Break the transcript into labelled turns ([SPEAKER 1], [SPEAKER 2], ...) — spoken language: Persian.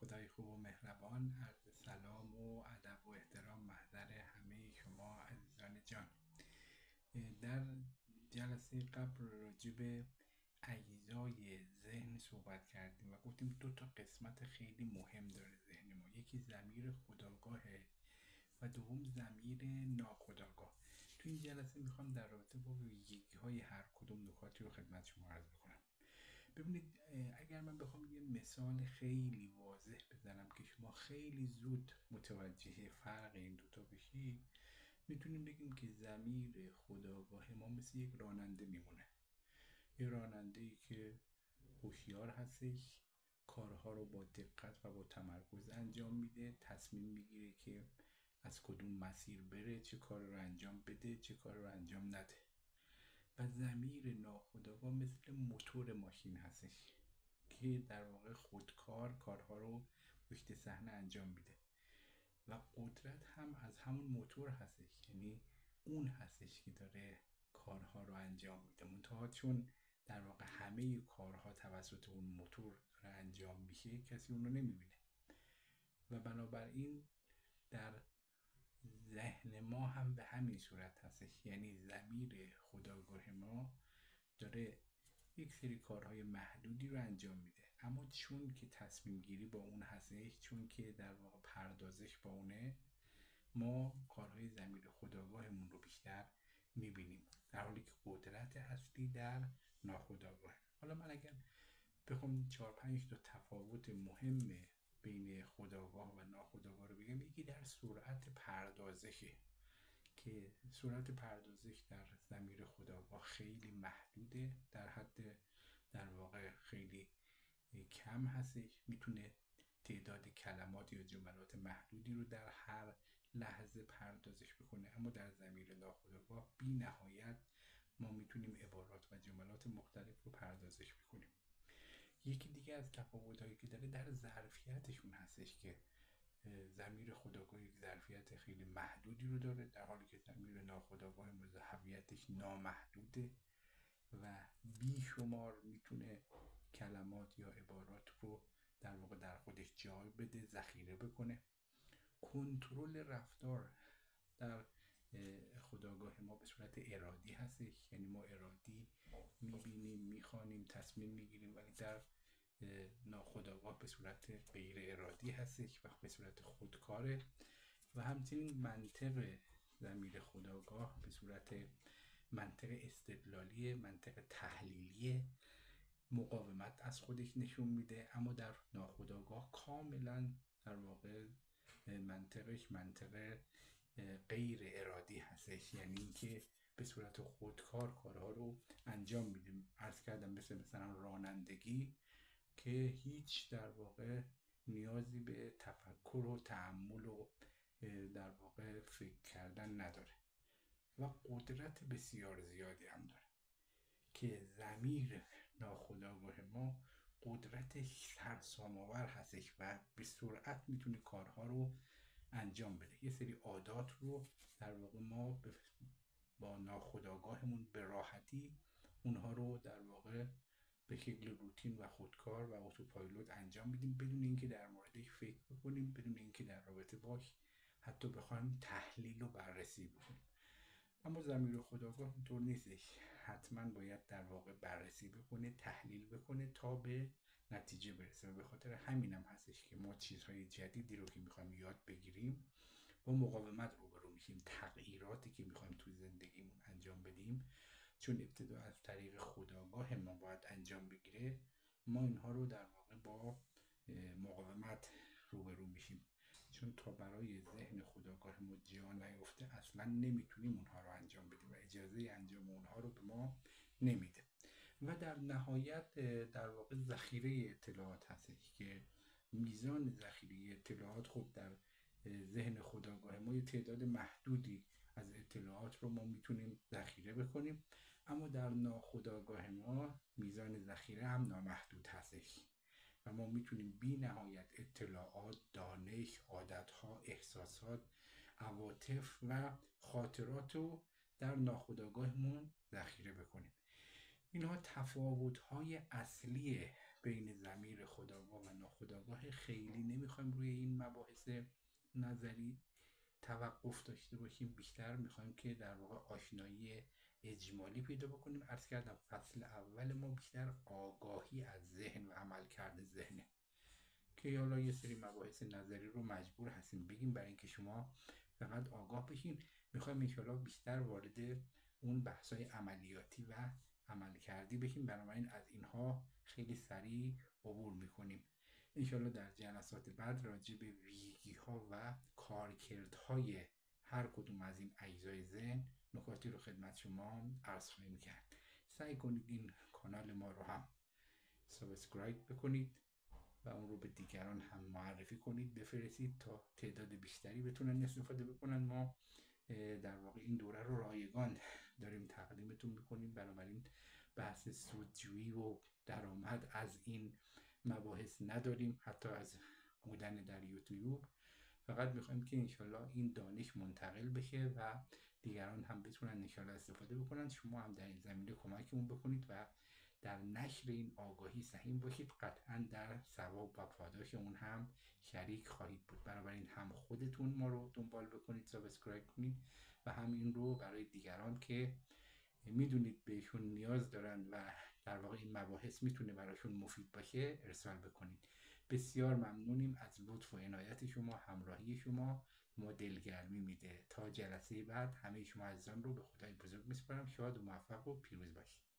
[SPEAKER 1] خدای خوب و مهربان، عرض سلام و ادب و احترام محضر همه شما عزیزان جان. در جلسه قبل راجع به اجزای ذهن صحبت کردیم و گفتیم دو تا قسمت خیلی مهم داره ذهن ما. یکی ضمیر خودآگاهه و دوم ضمیر ناخودآگاه. تو این جلسه میخوام در رابطه با ویژگی‌های هر کدوم نکاتی رو خدمت شما عرض بکنم. ببینید، اگر من بخوام یه مثال خیلی واضح بزنم که شما خیلی زود متوجه فرق این دوتا بشید، میتونیم بگیم که ضمیر خودآگاه ما مثل یک راننده میمونه. یه راننده‌ای که هوشیار هستش، کارها رو با دقت و با تمرکز انجام میده، تصمیم میگیره که از کدوم مسیر بره، چه کار رو انجام بده، چه کار رو انجام نده. و ضمیر ناخودآگاه مثل موتور ماشین هستش که در واقع خودکار کارها رو پشت صحنه انجام میده و قدرت هم از همون موتور هستش، یعنی اون هستش که داره کارها رو انجام میده، منتها چون در واقع همه کارها توسط اون موتور داره انجام میشه کسی اون رو نمیبینه و بنابراین در ذهن ما هم به همین صورت هستش، یعنی ضمیر خودآگاه ما داره یک سری کارهای محدودی رو انجام میده، اما چون که تصمیم گیری با اون هستش، چون که در واقع پردازش با اونه، ما کارهای ضمیر خودآگاهمون رو بیشتر میبینیم، در حالی که قدرت اصلی در ناخودآگاه. حالا من اگر بخوام 4-5 تا تفاوت مهم بین خودآگاه و ناخودآگاه رو بگم، یکی در سرعت پردازشه که سرعت پردازش در ضمیر خودآگاه خیلی محدوده، در حد در واقع خیلی کم هستش، میتونه تعداد کلمات یا جملات محدودی رو در هر لحظه پردازش بکنه، اما در ضمیر ناخودآگاه بی نهایت ما میتونیم عبارات و جملات مختلف رو پردازش بکنیم. یکی دیگه از تفاوت‌هایی که داره در ظرفیتشون هستش که ضمیر خودآگاه یک ظرفیت خیلی محدودی رو داره، در حالی که ضمیر ناخودآگاه ظرفیتش نامحدوده و بیشمار میتونه کلمات یا عبارات رو در واقع در خودش جای بده، ذخیره بکنه. کنترل رفتار در خودآگاه ما به صورت ارادی هستش، یعنی ما ارادی میبینیم، میخوانیم، تصمیم میگیریم، ولی در ناخودآگاه به صورت غیر ارادی هستش و به صورت خودکاره. و همچنین منطق ضمیر خودآگاه به صورت منطق استدلالی، منطق تحلیلی، مقاومت از خودش نشون میده، اما در ناخودآگاه کاملا در واقع منطقش منطق غیر ارادی هستش، یعنی اینکه به صورت خودکار کارها رو انجام میده. عرض کردم مثلا رانندگی که هیچ در واقع نیازی به تفکر و تأمل و در واقع فکر کردن نداره و قدرت بسیار زیادی هم داره که ضمیر ناخودآگاه ما قدرتش سرسام‌آور هستش و به سرعت میتونه کارها رو انجام بده. یه سری عادات رو در واقع ما با ناخودآگاهمون به راحتی اونها رو در واقع به شکل روتین و خودکار و اتوپایلوت انجام میدیم، بدون اینکه در موردش فکر بکنیم، بدون اینکه در رابطه باش حتی بخوایم تحلیل و بررسی بکنیم. اما ضمیر خودآگاه اینطور نیستش، حتما باید در واقع بررسی بکنه، تحلیل بکنه تا به نتیجه برسه و به خاطر همینم هستش که ما چیزهای جدیدی رو که میخوایم یاد بگیریم با مقاومت روبرو میشیم. تغییراتی که میخوایم تو زندگیمون انجام بدیم، چون ابتدا از طریق خودآگاه ما باید انجام بگیره، ما اینها رو در واقع با مقاومت روبرو میشیم، چون تا برای ذهن خودآگاه ما جا نیفته اصلا نمیتونیم اونها رو انجام بدیم و اجازه انجام اونها رو به ما نمیده. و در نهایت در واقع ذخیره اطلاعات هستش که میزان ذخیره اطلاعات خود در ذهن خودآگاه ما یه تعداد محدودی از اطلاعات رو ما میتونیم ذخیره بکنیم، اما در ناخودآگاه ما میزان ذخیره هم نامحدود هستش و ما میتونیم بی نهایت اطلاعات، دانش، عادتها، احساسات، عواطف و خاطرات رو در ناخودآگاهمون ذخیره بکنیم. اینها تفاوت‌های اصلی بین ضمیر خودآگاه و ناخودآگاه کوتاه، خیلی نمیخوایم روی این مباحث نظری توقف داشته باشیم، بیشتر میخوایم که در واقع آشنایی اجمالی پیدا بکنیم. عرض کردم فصل اول ما بیشتر آگاهی از ذهن و عملکرد ذهنه که حالا یه سری مباحث نظری رو مجبور هستیم بگیم برای اینکه شما فقط آگاه بشین. میخوایم انشاءالله بیشتر وارد اون بحث‌های عملیاتی و عملکردی بشیم، بنابراین از اینها خیلی سریع عبور میکنیم. انشاءالله در جلسات بعد راجع به ویژگی‌ها و کارکردهای هر کدوم از این اجزای ذهن نکاتی رو خدمت شما عرض خواهیم کرد. سعی کنید این کانال ما رو هم سابسکرایب بکنید و اون رو به دیگران هم معرفی کنید، بفرستید تا تعداد بیشتری بتونن استفاده بکنن. ما در واقع این دوره رو رایگان داریم تقدیمتون میکنیم، بنابراین بحث سودجویی و درآمد از این مباحث نداریم، حتی از بودن در یوتیوب. فقط میخوایم که انشالله این دانش منتقل بشه و دیگران هم بتونن انشالله استفاده بکنن. شما هم در این زمینه کمکمون بکنید و در نشر این آگاهی سهیم باشید، قطعا در ثواب و پاداش اون هم شریک خواهید بود. بنابراین هم خودتون ما رو دنبال بکنید، سابسکرایب کنید و هم این رو برای دیگران که میدونید بهشون نیاز دارن و در واقع این مباحث میتونه براشون مفید باشه ارسال بکنید. بسیار ممنونیم از لطف و عنایت شما، همراهی شما ما دلگرمی میده. تا جلسه بعد همه شما عزیزان رو به خدای بزرگ میسپارم. شاد و موفق و پیروز باشید.